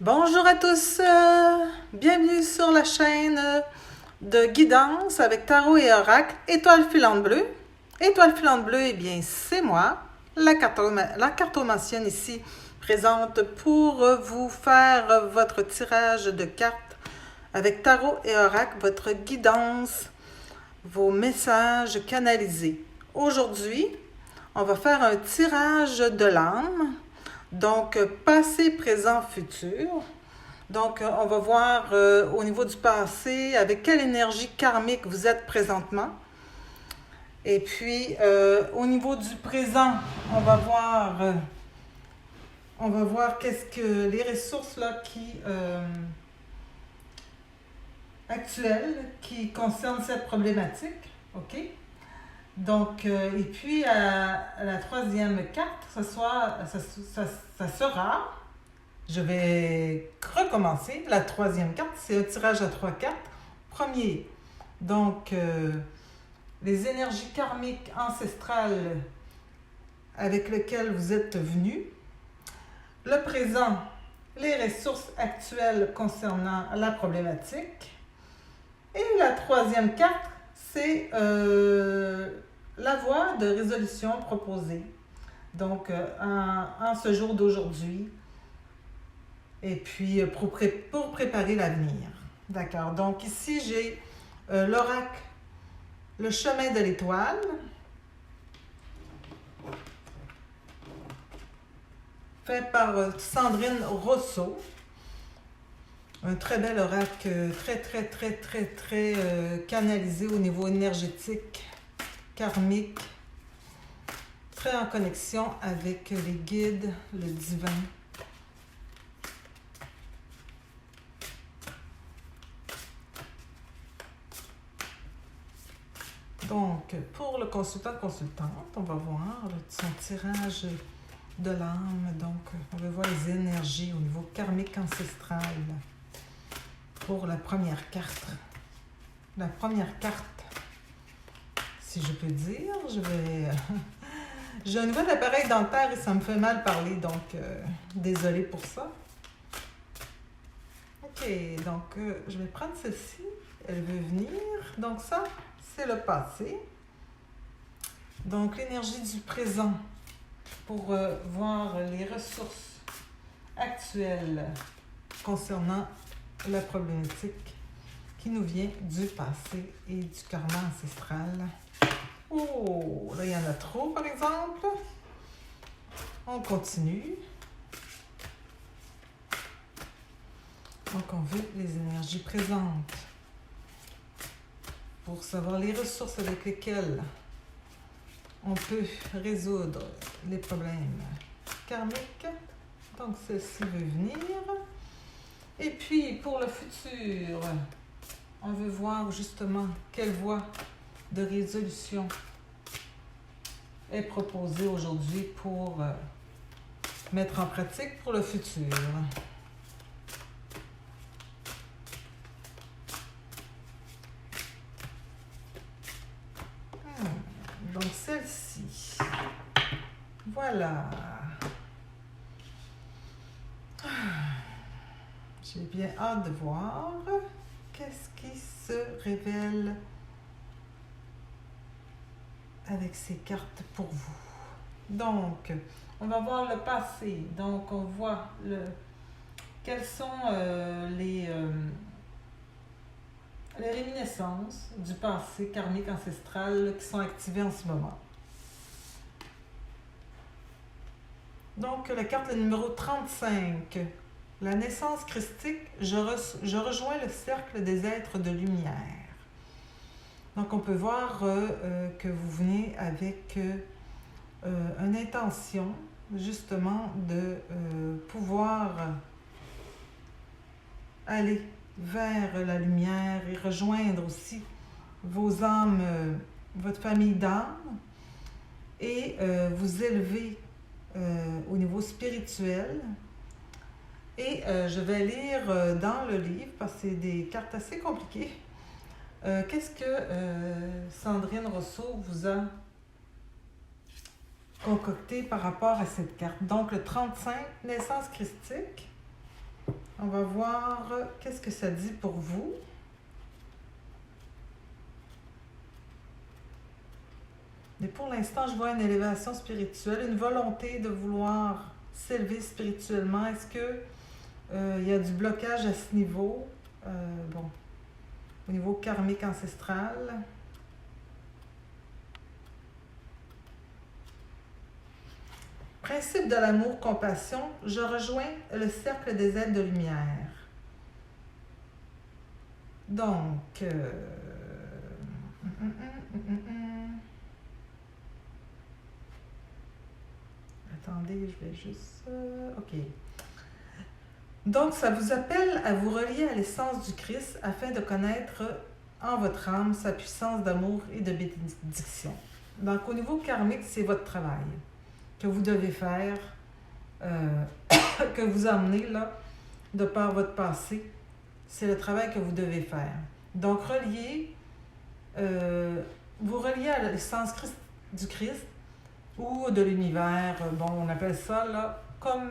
Bonjour à tous, bienvenue sur la chaîne de guidance avec Tarot et Oracle, étoile filante bleue. Étoile filante bleue, eh bien c'est moi, la cartomancienne ici, présente pour vous faire votre tirage de cartes avec Tarot et Oracle, votre guidance, vos messages canalisés. Aujourd'hui, on va faire un tirage de l'âme. Donc, passé, présent, futur. Donc, on va voir au niveau du passé avec quelle énergie karmique vous êtes présentement. Et puis, au niveau du présent, on va voir qu'est-ce que les ressources là actuelles qui concernent cette problématique. OK? Donc, et puis à la troisième carte, ça sera, je vais recommencer. La troisième carte, c'est un tirage à 3 cartes. Premier, donc les énergies karmiques ancestrales avec lesquelles vous êtes venus. Le présent, les ressources actuelles concernant la problématique. Et la troisième carte, c'est la voie de résolution proposée. Donc, en ce jour d'aujourd'hui, et puis pour préparer l'avenir. D'accord. Donc, ici, j'ai l'oracle, le chemin de l'étoile. Fait par Sandrine Rousseau. Un très bel oracle, très canalisé au niveau énergétique, karmique, très en connexion avec les guides, le divin. Donc, pour le consultante, on va voir son tirage de l'âme. Donc, on va voir les énergies au niveau karmique ancestral. Pour la première carte. La première carte, si je peux dire, j'ai un nouvel appareil dentaire et ça me fait mal parler, donc désolée pour ça. OK, donc je vais prendre celle-ci. Elle veut venir. Donc ça, c'est le passé. Donc l'énergie du présent pour voir les ressources actuelles concernant la problématique qui nous vient du passé et du karma ancestral. Oh, là, il y en a trop, par exemple. On continue. Donc, on veut les énergies présentes pour savoir les ressources avec lesquelles on peut résoudre les problèmes karmiques. Donc, celle-ci veut venir. Et puis, pour le futur, on veut voir justement quelle voie de résolution est proposée aujourd'hui pour mettre en pratique pour le futur. Donc, celle-ci. Voilà. J'ai bien hâte de voir qu'est-ce qui se révèle avec ces cartes pour vous. Donc, on va voir le passé. Donc, on voit quelles sont les réminiscences du passé karmique ancestral qui sont activées en ce moment. Donc, la carte numéro 35. La naissance christique, je rejoins le cercle des êtres de lumière. Donc, on peut voir que vous venez avec une intention, justement, de pouvoir aller vers la lumière et rejoindre aussi vos âmes, votre famille d'âmes et vous élever au niveau spirituel. Et je vais lire dans le livre, parce que c'est des cartes assez compliquées, qu'est-ce que Sandrine Rousseau vous a concocté par rapport à cette carte. Donc, le 35, naissance christique. On va voir qu'est-ce que ça dit pour vous. Mais pour l'instant, je vois une élévation spirituelle, une volonté de vouloir s'élever spirituellement. Est-ce que il y a du blocage à ce niveau? Bon, au niveau karmique ancestral. Principe de l'amour-compassion, je rejoins le cercle des êtres de lumière. Donc, attendez, je vais juste... OK. Donc, ça vous appelle à vous relier à l'essence du Christ afin de connaître en votre âme sa puissance d'amour et de bénédiction. Donc, au niveau karmique, c'est votre travail que vous devez faire, que vous amenez là, de par votre passé. C'est le travail que vous devez faire. Donc, vous reliez à l'essence du Christ ou de l'univers. Bon, on appelle ça là comme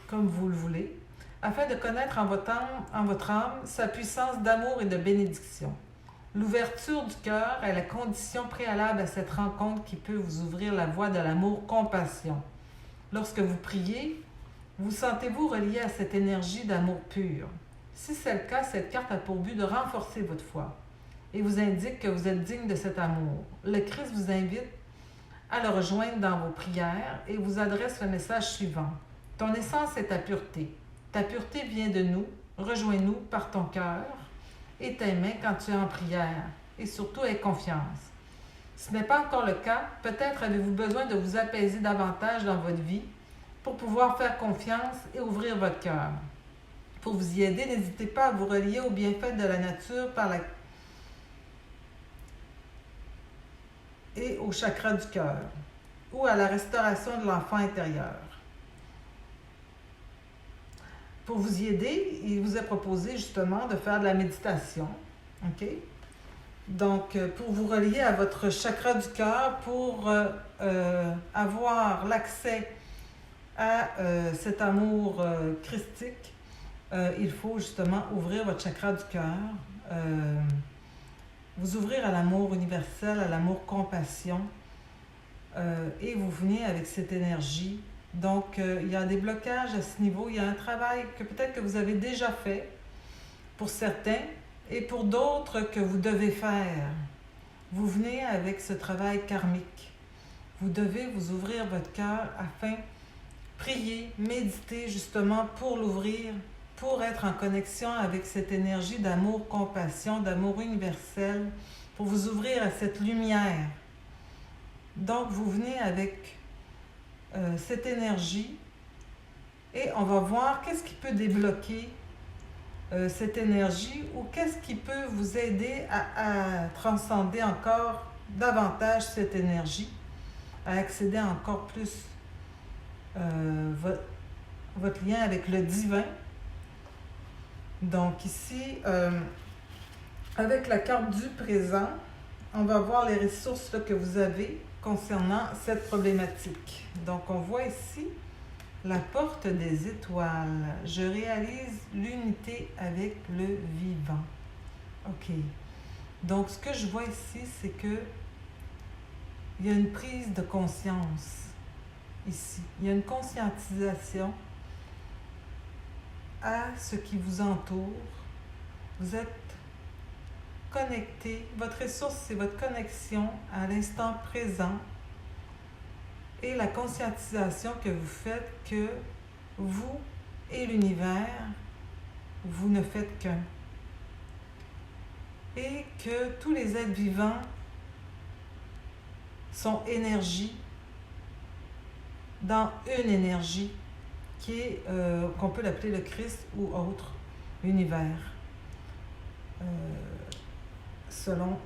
comme vous le voulez, afin de connaître en votre âme sa puissance d'amour et de bénédiction. L'ouverture du cœur est la condition préalable à cette rencontre qui peut vous ouvrir la voie de l'amour-compassion. Lorsque vous priez, vous sentez-vous relié à cette énergie d'amour pur. Si c'est le cas, cette carte a pour but de renforcer votre foi et vous indique que vous êtes digne de cet amour. Le Christ vous invite à le rejoindre dans vos prières et vous adresse le message suivant. Ton essence est ta pureté. Ta pureté vient de nous. Rejoins-nous par ton cœur et tes mains quand tu es en prière. Et surtout, aie confiance. Ce n'est pas encore le cas. Peut-être avez-vous besoin de vous apaiser davantage dans votre vie pour pouvoir faire confiance et ouvrir votre cœur. Pour vous y aider, n'hésitez pas à vous relier aux bienfaits de la nature et au chakra du cœur ou à la restauration de l'enfant intérieur. Pour vous y aider, il vous est proposé justement de faire de la méditation. OK? Donc, pour vous relier à votre chakra du cœur, pour avoir l'accès à cet amour christique, il faut justement ouvrir votre chakra du cœur, vous ouvrir à l'amour universel, à l'amour compassion, et vous venez avec cette énergie. Donc, il y a des blocages à ce niveau. Il y a un travail que peut-être que vous avez déjà fait pour certains et pour d'autres que vous devez faire. Vous venez avec ce travail karmique. Vous devez vous ouvrir votre cœur afin de prier, méditer justement pour l'ouvrir, pour être en connexion avec cette énergie d'amour, compassion, d'amour universel, pour vous ouvrir à cette lumière. Donc, vous venez avec cette énergie et on va voir qu'est-ce qui peut débloquer cette énergie ou qu'est-ce qui peut vous aider à transcender encore davantage cette énergie, à accéder encore plus votre lien avec le divin. Donc ici, avec la carte du présent, on va voir les ressources là, que vous avez concernant cette problématique. Donc, on voit ici la porte des étoiles. Je réalise l'unité avec le vivant. OK. Donc, ce que je vois ici, c'est que il y a une prise de conscience ici. Il y a une conscientisation à ce qui vous entoure. Vous êtes connecté. Votre ressource, c'est votre connexion à l'instant présent et la conscientisation que vous faites que vous et l'univers, vous ne faites qu'un. Et que tous les êtres vivants sont énergie dans une énergie qui est, qu'on peut l'appeler le Christ ou autre univers. Selon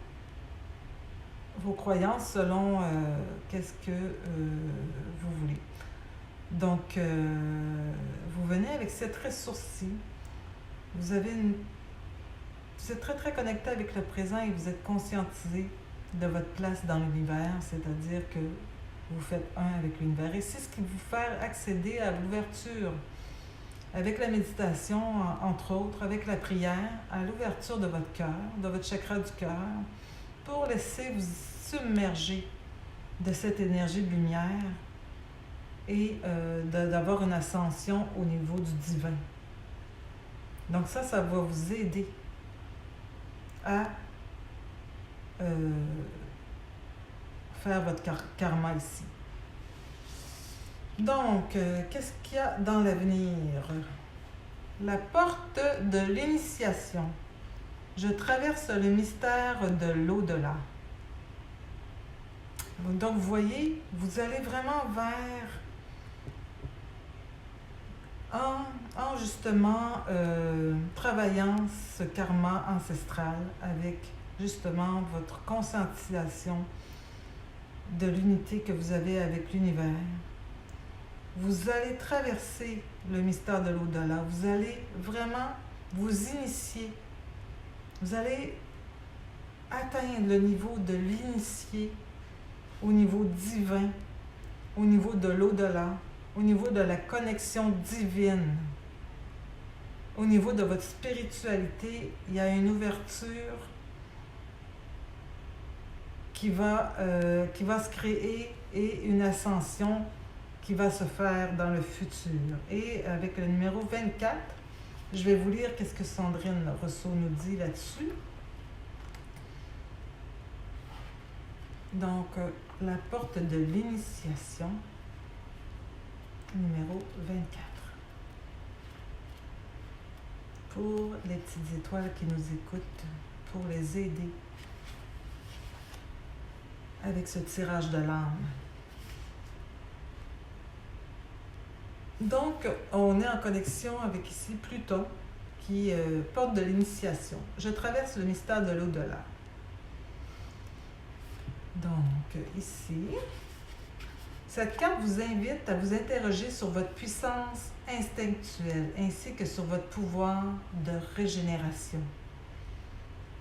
vos croyances, selon qu'est-ce que vous voulez. Donc, vous venez avec cette ressource-ci. Vous êtes très, très connecté avec le présent et vous êtes conscientisé de votre place dans l'univers, c'est-à-dire que Vous faites un avec l'univers. Et c'est ce qui vous fait accéder à l'ouverture, avec la méditation, entre autres, avec la prière, à l'ouverture de votre cœur, de votre chakra du cœur, pour laisser vous submerger de cette énergie de lumière et d'avoir une ascension au niveau du divin. Donc ça va vous aider à faire votre karma ici. Donc, qu'est-ce qu'il y a dans l'avenir? La porte de l'initiation. Je traverse le mystère de l'au-delà. Donc, vous voyez, vous allez vraiment vers, en justement travaillant ce karma ancestral avec justement votre conscientisation de l'unité que vous avez avec l'univers. Vous allez traverser le mystère de l'au-delà. Vous allez vraiment vous initier. Vous allez atteindre le niveau de l'initié au niveau divin, au niveau de l'au-delà, au niveau de la connexion divine, au niveau de votre spiritualité. Il y a une ouverture qui va se créer et une ascension qui va se faire dans le futur. Et avec le numéro 24, je vais vous lire qu'est-ce que Sandrine Rousseau nous dit là-dessus. Donc, la porte de l'initiation, numéro 24. Pour les petites étoiles qui nous écoutent, pour les aider avec ce tirage de l'âme. Donc, on est en connexion avec ici Pluton, qui porte de l'initiation. Je traverse le mystère de l'au-delà. Donc, ici, cette carte vous invite à vous interroger sur votre puissance instinctuelle, ainsi que sur votre pouvoir de régénération.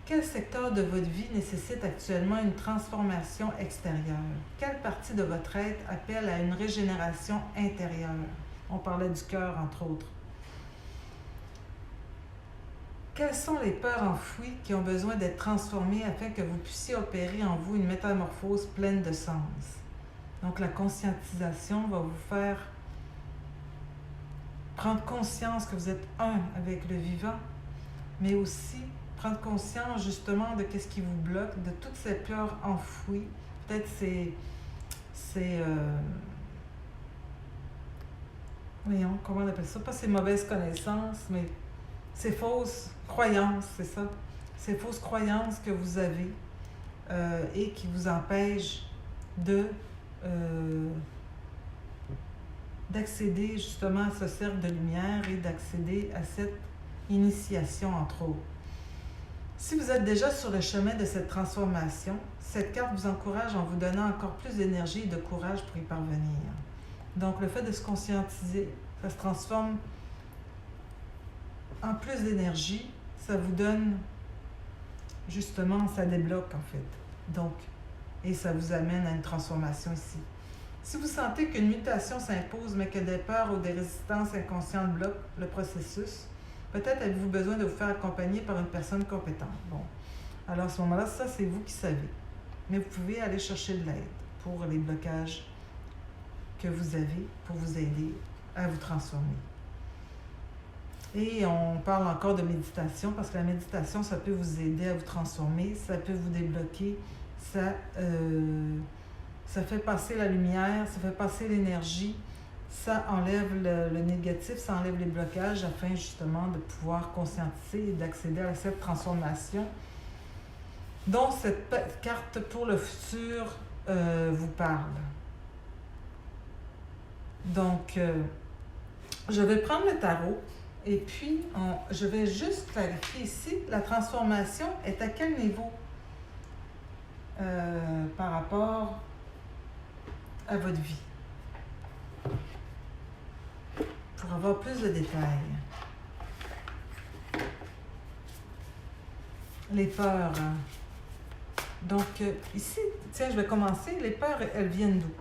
Quel secteur de votre vie nécessite actuellement une transformation extérieure? Quelle partie de votre être appelle à une régénération intérieure? On parlait du cœur, entre autres. Quelles sont les peurs enfouies qui ont besoin d'être transformées afin que vous puissiez opérer en vous une métamorphose pleine de sens? Donc, la conscientisation va vous faire prendre conscience que vous êtes un avec le vivant, mais aussi prendre conscience justement de ce qui vous bloque, de toutes ces peurs enfouies. Peut-être voyons, comment on appelle ça? Pas ces mauvaises connaissances, mais ces fausses croyances, c'est ça. Ces fausses croyances que vous avez et qui vous empêchent d'accéder justement à ce cercle de lumière et d'accéder à cette initiation, entre autres. Si vous êtes déjà sur le chemin de cette transformation, cette carte vous encourage en vous donnant encore plus d'énergie et de courage pour y parvenir. Donc, le fait de se conscientiser, ça se transforme en plus d'énergie, ça vous donne, justement, ça débloque en fait. Donc, et ça vous amène à une transformation ici. Si vous sentez qu'une mutation s'impose, mais que des peurs ou des résistances inconscientes bloquent le processus, peut-être avez-vous besoin de vous faire accompagner par une personne compétente. Bon, alors à ce moment-là, ça, c'est vous qui savez. Mais vous pouvez aller chercher de l'aide pour les blocages que vous avez pour vous aider à vous transformer. Et on parle encore de méditation parce que la méditation, ça peut vous aider à vous transformer, ça peut vous débloquer, ça fait passer la lumière, ça fait passer l'énergie, ça enlève le négatif, ça enlève les blocages afin justement de pouvoir conscientiser et d'accéder à cette transformation dont cette carte pour le futur vous parle. Donc, je vais prendre le tarot et puis je vais juste clarifier ici, la transformation est à quel niveau par rapport à votre vie? Pour avoir plus de détails. Les peurs. Donc, ici, tiens, je vais commencer. Les peurs, elles viennent d'où?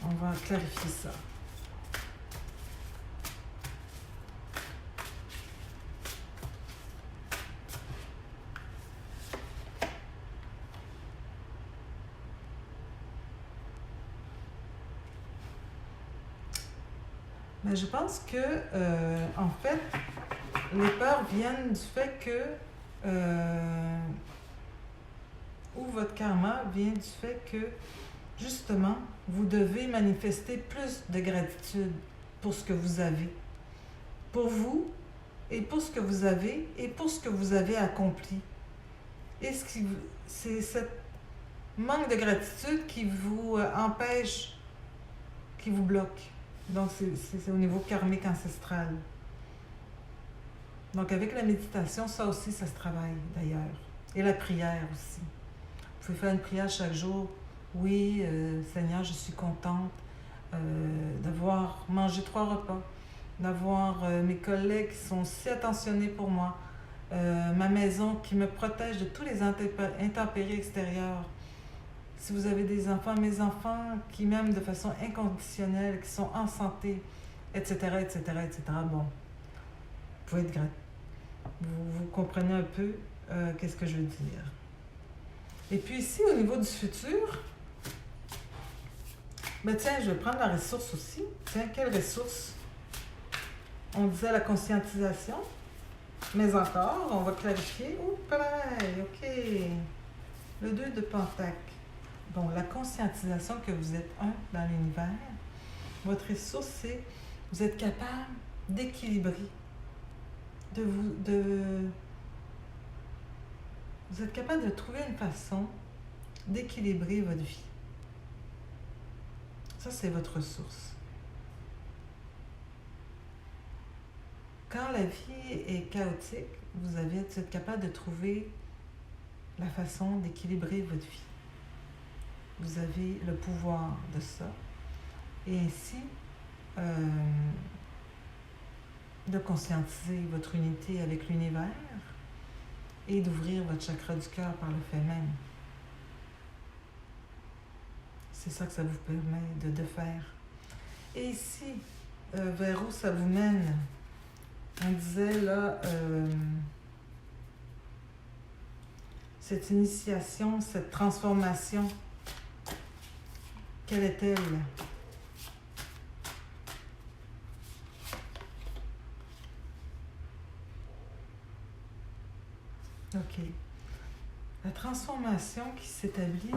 On va clarifier ça. Mais je pense que, en fait, les peurs viennent du fait que, ou votre karma vient du fait que, justement, vous devez manifester plus de gratitude pour ce que vous avez. Pour vous, et pour ce que vous avez, et pour ce que vous avez accompli. Et c'est ce manque de gratitude qui vous empêche, qui vous bloque. Donc, c'est au niveau karmique ancestral. Donc, avec la méditation, ça aussi, ça se travaille d'ailleurs. Et la prière aussi. Vous pouvez faire une prière chaque jour. Oui, Seigneur, je suis contente d'avoir mangé 3 repas, d'avoir mes collègues qui sont si attentionnés pour moi, ma maison qui me protège de tous les intempéries extérieures. Si vous avez des enfants, mes enfants qui m'aiment de façon inconditionnelle, qui sont en santé, etc., etc., etc. Bon, vous pouvez être vous comprenez un peu qu'est-ce que je veux dire. Et puis ici, au niveau du futur, ben tiens, je vais prendre la ressource aussi. Tiens, quelle ressource? On disait la conscientisation, mais encore, on va clarifier. Oups, ok. Le 2 de Pentacle. Bon, la conscientisation que vous êtes un dans l'univers, votre ressource, c'est vous êtes capable d'équilibrer, vous êtes capable de trouver une façon d'équilibrer votre vie. Ça, c'est votre ressource. Quand la vie est chaotique, vous êtes capable de trouver la façon d'équilibrer votre vie. Vous avez le pouvoir de ça. Et ainsi, de conscientiser votre unité avec l'univers et d'ouvrir votre chakra du cœur par le fait même. C'est ça que ça vous permet de faire. Et ici, vers où ça vous mène? On disait là, cette initiation, cette transformation, quelle est-elle? Ok. La transformation qui s'établit,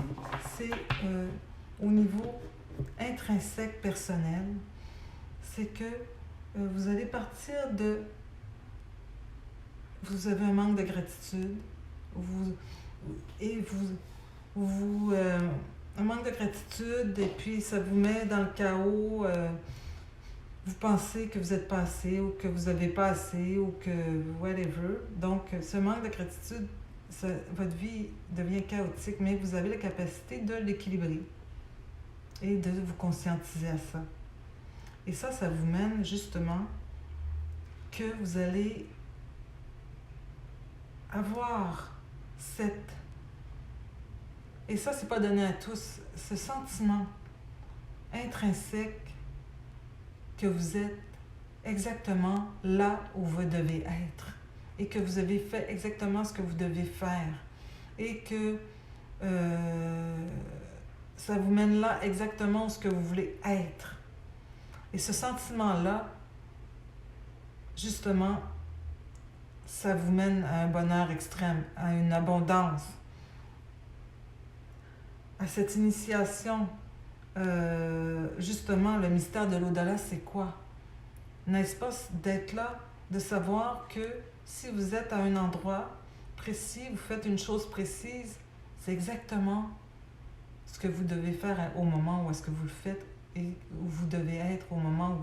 c'est au niveau intrinsèque personnel. C'est que vous allez partir de... Vous avez un manque de gratitude. Un manque de gratitude, et puis ça vous met dans le chaos. Vous pensez que vous n'êtes pas assez, ou que vous n'avez pas assez, ou que whatever. Donc, ce manque de gratitude, votre vie devient chaotique, mais vous avez la capacité de l'équilibrer et de vous conscientiser à ça. Et ça vous mène justement que vous allez avoir cette... Et ça, c'est pas donné à tous, ce sentiment intrinsèque que vous êtes exactement là où vous devez être et que vous avez fait exactement ce que vous devez faire et que ça vous mène là exactement où ce que vous voulez être. Et ce sentiment-là, justement, ça vous mène à un bonheur extrême, à une abondance, à cette initiation. Justement, le mystère de l'au-delà, c'est quoi? N'est-ce pas d'être là, de savoir que si vous êtes à un endroit précis, vous faites une chose précise, c'est exactement ce que vous devez faire au moment où est-ce que vous le faites et où vous devez être au moment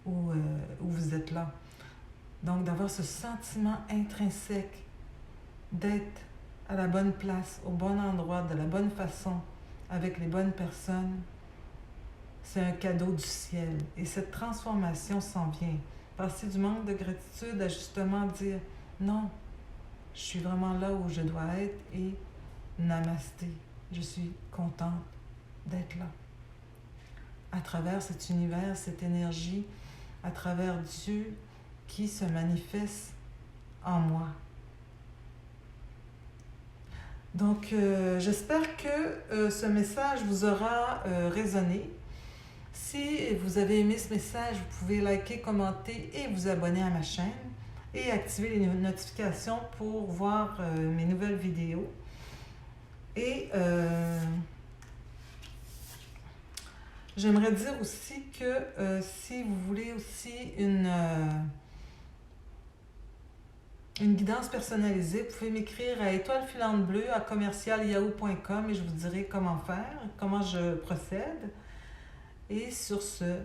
où vous êtes là. Donc, d'avoir ce sentiment intrinsèque d'être à la bonne place, au bon endroit, de la bonne façon, avec les bonnes personnes, c'est un cadeau du ciel. Et cette transformation s'en vient. Passer du manque de gratitude à justement dire « Non, je suis vraiment là où je dois être et namasté, je suis contente d'être là. » à travers cet univers, cette énergie, à travers Dieu qui se manifeste en moi. Donc, j'espère que ce message vous aura résonné. Si vous avez aimé ce message, vous pouvez liker, commenter et vous abonner à ma chaîne et activer les notifications pour voir mes nouvelles vidéos. Et j'aimerais dire aussi que si vous voulez aussi une guidance personnalisée, vous pouvez m'écrire à étoilefilantebleue@commercialyahoo.com et je vous dirai comment faire, comment je procède. Et sur ce,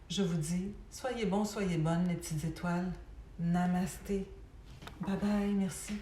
je vous dis, soyez bons, soyez bonnes, les petites étoiles. Namasté. Bye bye, merci.